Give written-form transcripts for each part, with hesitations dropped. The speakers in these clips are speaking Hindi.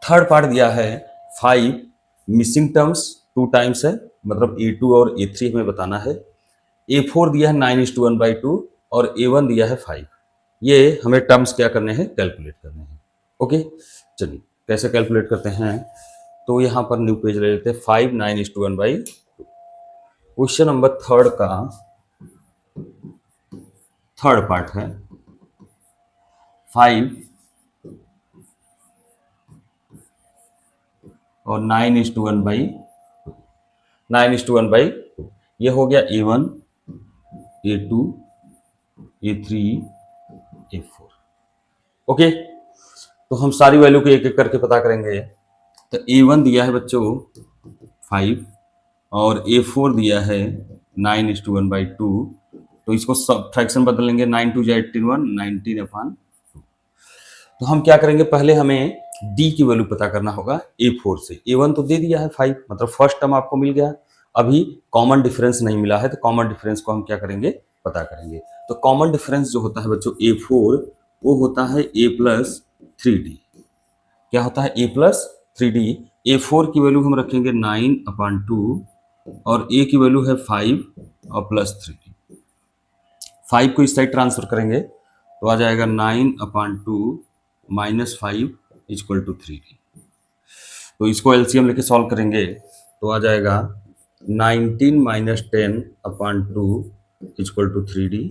थर्ड पार्ट दिया है 5, मिसिंग टर्म्स 2 टाइम्स है, मतलब A2 और A3 हमें बताना है। A4 दिया है 9:1/2 और A1 दिया है 5। ये हमें टर्म्स क्या करने हैं, कैलकुलेट करने हैं। ओके, चलिए कैसे कैलकुलेट करते हैं, तो यहाँ पर न्यू पेज ले लेते हैं। 5 9:1/2। क्वेश्चन नंबर थर्ड का थर्ड पार्ट है 5 और 9:1/2। ये हो गया A1, A2, A3, A4। Okay, तो हम सारी वैल्यू को एक एक करके पता करेंगे। तो A1 दिया है बच्चों 5 और A4 दिया है 9:1/2। तो इसको सब फ्रैक्शन बदल लेंगे, 9 2 18, 19/2। तो हम क्या करेंगे, पहले हमें D की वैल्यू पता करना होगा A4 से। A1 तो दे दिया है 5, मतलब फर्स्ट टर्म आपको मिल गया। अभी कॉमन डिफरेंस नहीं मिला है, तो कॉमन डिफरेंस को हम क्या करेंगे, पता करेंगे। तो कॉमन डिफरेंस जो होता है बच्चों A4, वो होता है A प्लस 3D। क्या होता है, A+3D। A4 की वैल्यू हम रखेंगे 9/2 और A की वैल्यू है 5 और प्लस 3D। 5 को इस साइड ट्रांसफर करेंगे तो आ जाएगा 9/2 माइनस 5 इक्वल टू 3D। तो इसको एलसीएम लेके सॉल्व करेंगे तो आ जाएगा 19 माइनस 10/2 इक्वल टू 3D।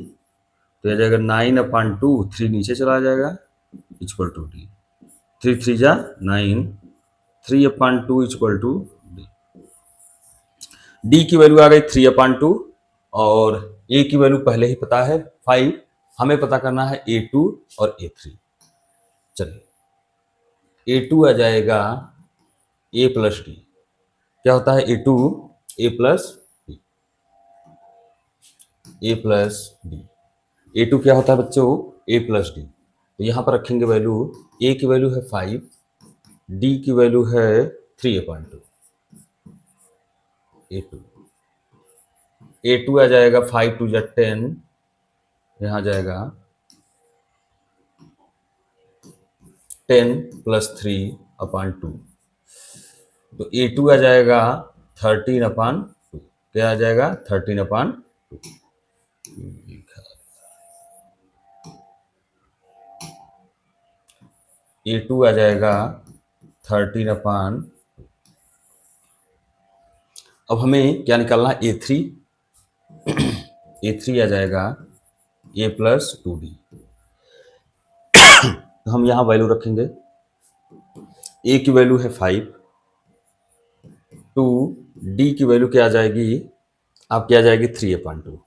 तो आ जाएगा 9/2, 3 नीचे चला जाएगा इक्वल टू D। 3 3 जा 9, 3/2 इक्वल टू D। D की वैल्यू आ गई 3/2 और A की वैल्यू पहले ही पता है 5। हमें पता करना है A2 और A3। चलिए A2 आ जाएगा A प्लस D। क्या होता है A2, A plus D, A plus D। A2 क्या होता है बच्चों, A प्लस D। तो यहाँ पर रखेंगे वैल्यू, A की वैल्यू है 5, D की वैल्यू है 3/2। A2 आ जाएगा 5 2 जा 10, यहाँ जाएगा 10 प्लस 3/2। तो A2 आ जाएगा 13/2। क्या आ जाएगा, 13/2। A2 आ जाएगा 13/2। अब हमें क्या निकालना है, A3। A3 आ जाएगा A प्लस 2D। तो हम यहाँ वैल्यू रखेंगे, A की वैल्यू है 5, 2 D की वैल्यू क्या आ जाएगी, आपकी आ जाएगी 3/2।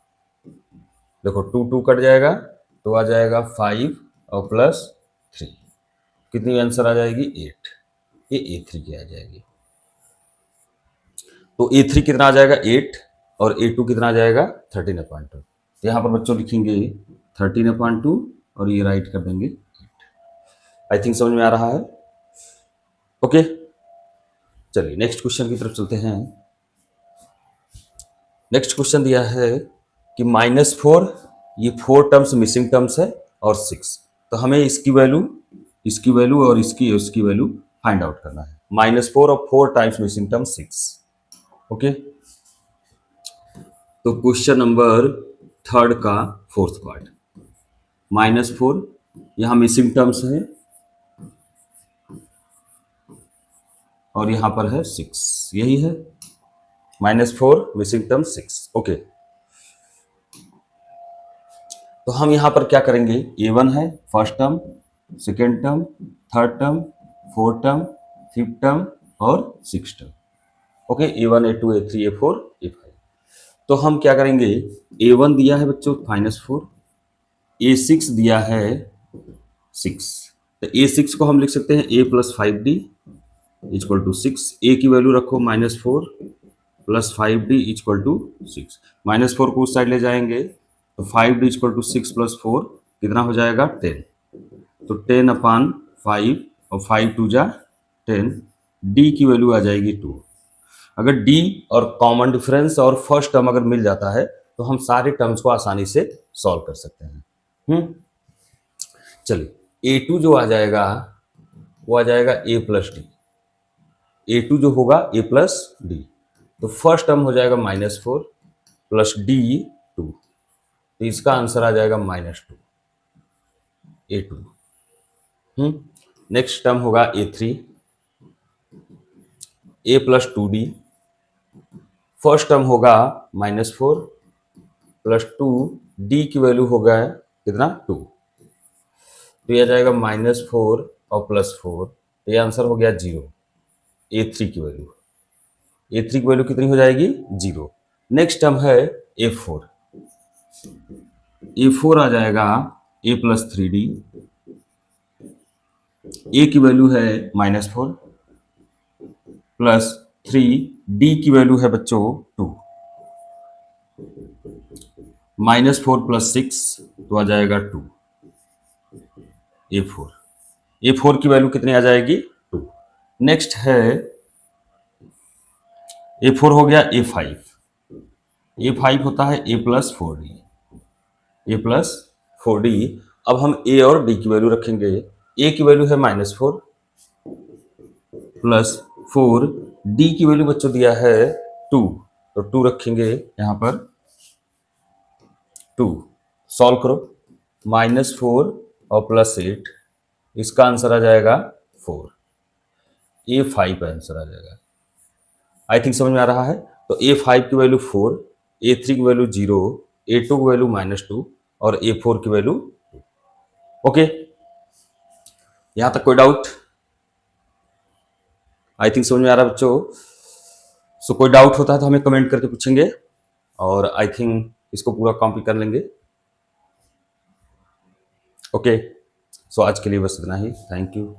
देखो 2 2 कट जाएगा तो आ जाएगा 5 और प्लस 3। कितनी आंसर आ जाएगी, 8। ये A3 की आ जाएगी। तो A3 कितना आ जाएगा, 8 और A2 कितना आ जाएगा, 13/2। तो यहाँ पर बच्चों लिखेंगे 13/2 और ये राइट कर देंगे 8। आई थिंक समझ में आ रहा है। ओके, चलिए नेक्स्ट क्वेश्चन की तरफ चलते हैं। नेक्स्ट क्वेश्चन दिया है कि -4, ये 4 टर्म्स मिसिंग टर्म्स है और 6। तो हमें इसकी वैल्यू और इसकी वैल्यू फाइंड आउट करना है। -4 और 4 टाइम्स मिसिंग टर्म 6। ओके, तो क्वेश्चन नंबर थर्ड का फोर्थ पार्ट, -4, यहाँ मिसिंग टर्म्स है और यहाँ पर है 6, यही है -4 मिसिंग टर्म 6। ओके, तो हम यहाँ पर क्या करेंगे, A1 है first term, second term, third term, fourth term, fifth term और six term. Okay, A1 A2 A3 A4 A5। तो हम क्या करेंगे, A1 दिया है बच्चों -4, A6 दिया है 6। तो A6 को हम लिख सकते हैं A plus 5D equal to 6। A की वैल्यू रखो -4 प्लस 5D इक्वल टू 6। -4 को उस साइड ले जाएंगे तो 5D इक्वल टू 6 प्लस 4 कितना हो जाएगा, 10। तो 10/5 और 5 2 जा 10। D की वैल्यू आ जाएगी 2। अगर D और कॉमन डिफरेंस और फर्स्ट टर्म अगर मिल जाता है तो हम सारे टर्म्स को आसानी से सॉल्व कर सकते हैं। चलिए A2 जो आ जाएगा वो आ जाएगा A प्लस D। A2 जो होगा A प्लस डी, तो फर्स्ट टर्म हो जाएगा -4 प्लस D2, तो इसका आंसर आ जाएगा -2 A2। नेक्स्ट टर्म होगा A3 A plus 2D, first term होगा -4 प्लस 2, D की वैल्यू होगा कितना 2, तो यह आ जाएगा -4 और +4, तो ये आंसर हो गया 0। A3 की वैल्यू, A3 की वैल्यू कितनी हो जाएगी 0। नेक्स्ट टर्म है A4, A4 आ जाएगा A प्लस 3D, A की वैल्यू है -4 प्लस 3, D की वैल्यू है बच्चों 2, -4 प्लस 6 तो आ जाएगा 2, A4 की वैल्यू कितनी आ जाएगी 2। नेक्स्ट है A4 हो गया A5, A5 होता है A plus 4D, A plus 4D। अब हम A और D की वैल्यू रखेंगे। A की वैल्यू है -4 प्लस 4, D की वैल्यू बच्चों दिया है 2, तो 2 रखेंगे यहाँ पर 2, सॉल्व करो, -4 और +8, इसका आंसर आ जाएगा 4, A5 का आंसर आ जाएगा। आई थिंक समझ में आ रहा है। तो A5 की वैल्यू 4, A3 की वैल्यू 0, A2 की वैल्यू -2 और A4 की वैल्यू 2। ओके, यहां तक कोई डाउट? आई थिंक समझ में आ रहा है बच्चों। सो कोई डाउट होता है तो हमें कमेंट करके पूछेंगे और आई थिंक इसको पूरा कॉपी कर लेंगे। ओके, सो आज के लिए बस इतना ही। Thank you.